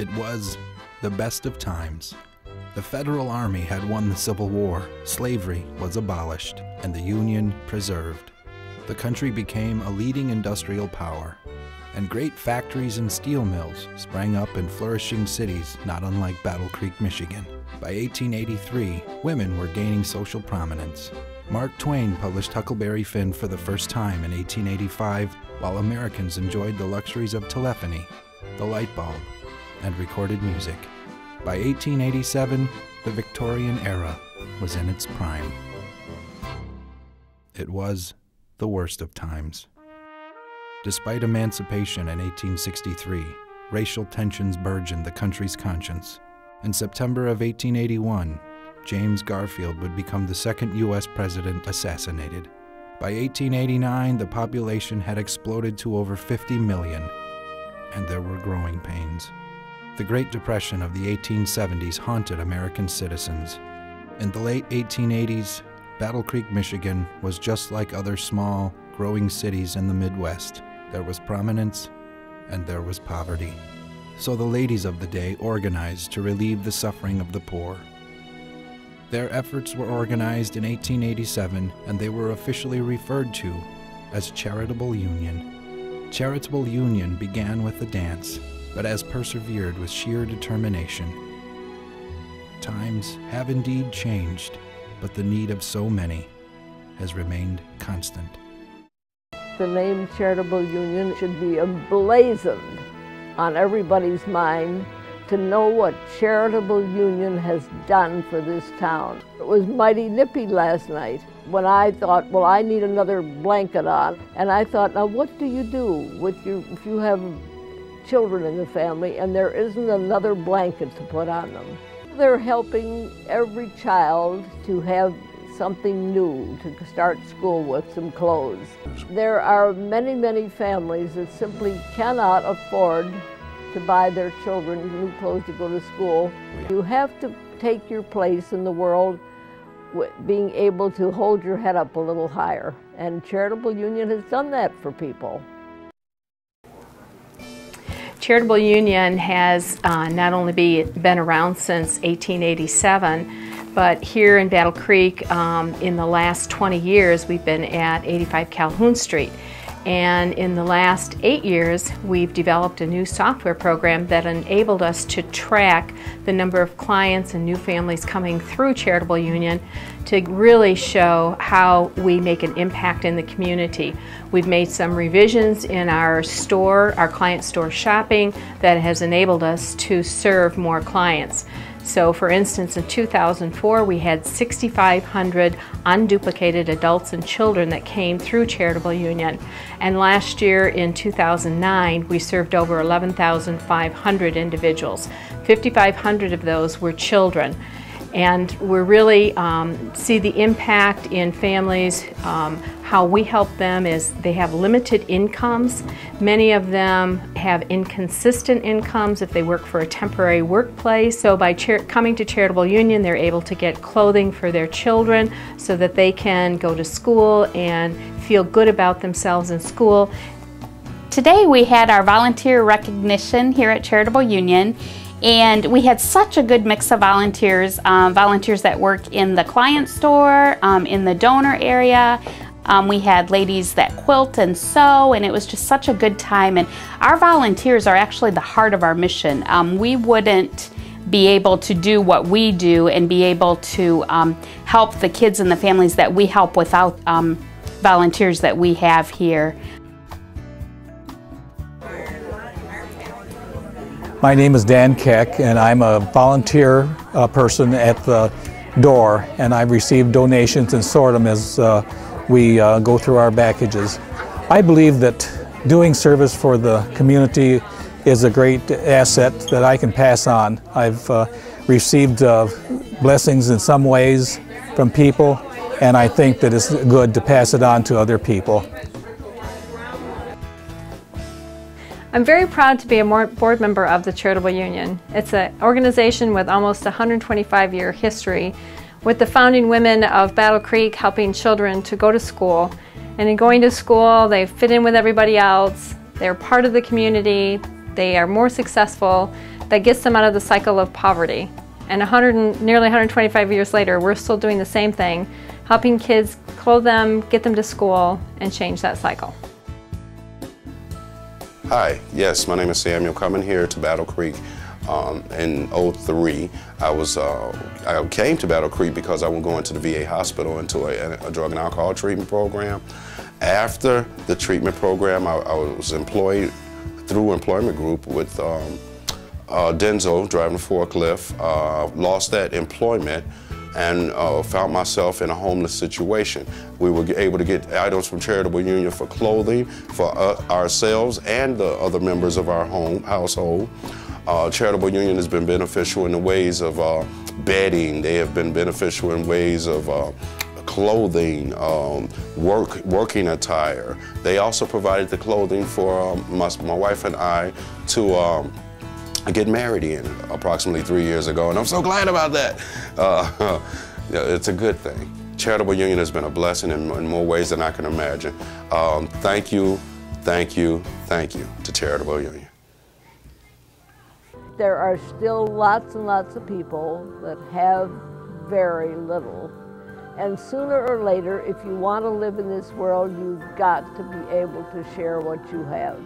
It was the best of times. The Federal Army had won the Civil War, slavery was abolished, and the Union preserved. The country became a leading industrial power, and great factories and steel mills sprang up in flourishing cities not unlike Battle Creek, Michigan. By 1883, women were gaining social prominence. Mark Twain published Huckleberry Finn for the first time in 1885, while Americans enjoyed the luxuries of telephony, the light bulb, and recorded music. By 1887, the Victorian era was in its prime. It was the worst of times. Despite emancipation in 1863, racial tensions burgeoned the country's conscience. In September of 1881, James Garfield would become the second U.S. president assassinated. By 1889, the population had exploded to over 50 million, and there were growing pains. The Great Depression of the 1870s haunted American citizens. In the late 1880s, Battle Creek, Michigan was just like other small, growing cities in the Midwest. There was prominence, and there was poverty. So the ladies of the day organized to relieve the suffering of the poor. Their efforts were organized in 1887, and they were officially referred to as Charitable Union. Charitable Union began with a dance, but has persevered with sheer determination. Times have indeed changed, but the need of so many has remained constant. The name Charitable Union should be emblazoned on everybody's mind to know what Charitable Union has done for this town. It was mighty nippy last night when I thought, well, I need another blanket on. And I thought, now what do you do with if you have children in the family and there isn't another blanket to put on them? They're helping every child to have something new to start school with, some clothes. There are many, many families that simply cannot afford to buy their children new clothes to go to school. You have to take your place in the world being able to hold your head up a little higher. And Charitable Union has done that for people. Charitable Union has not only been around since 1887, but here in Battle Creek, in the last 20 years, we've been at 85 Calhoun Street. And in the last 8 years, we've developed a new software program that enabled us to track the number of clients and new families coming through Charitable Union to really show how we make an impact in the community. We've made some revisions in our store, our client store shopping, that has enabled us to serve more clients. So for instance, in 2004, we had 6,500 unduplicated adults and children that came through Charitable Union. And last year in 2009, we served over 11,500 individuals. 5,500 of those were children. And we really see the impact in families. How we help them is they have limited incomes. Many of them have inconsistent incomes if they work for a temporary workplace. So by coming to Charitable Union, they're able to get clothing for their children so that they can go to school and feel good about themselves in school. Today we had our volunteer recognition here at Charitable Union. And we had such a good mix of volunteers, volunteers that work in the client store, in the donor area. We had ladies that quilt and sew, and it was just such a good time. And our volunteers are actually the heart of our mission. We wouldn't be able to do what we do and be able to help the kids and the families that we help without volunteers that we have here. My name is Dan Keck, and I'm a volunteer person at the door, and I've received donations and sort them as we go through our packages. I believe that doing service for the community is a great asset that I can pass on. I've received blessings in some ways from people, and I think that it's good to pass it on to other people. I'm very proud to be a board member of the Charitable Union. It's an organization with almost a 125-year history, with the founding women of Battle Creek helping children to go to school. And in going to school, they fit in with everybody else, they're part of the community, they are more successful, that gets them out of the cycle of poverty. And nearly 125 years later, we're still doing the same thing, helping kids, clothe them, get them to school, and change that cycle. Hi, yes, my name is Samuel, coming here to Battle Creek in '03. I came to Battle Creek because I was going to the VA hospital into a drug and alcohol treatment program. After the treatment program, I was employed through employment group with Denzel, driving a forklift, lost that employment and found myself in a homeless situation. We were able to get items from Charitable Union for clothing for ourselves and the other members of our household. Charitable Union has been beneficial in the ways of bedding. They have been beneficial in ways of clothing, working attire. They also provided the clothing for my wife and I to get married in approximately 3 years ago, and I'm so glad about that. It's a good thing. Charitable Union has been a blessing in more ways than I can imagine. Thank you, thank you, thank you to Charitable Union. There are still lots and lots of people that have very little. And sooner or later, if you want to live in this world, you've got to be able to share what you have.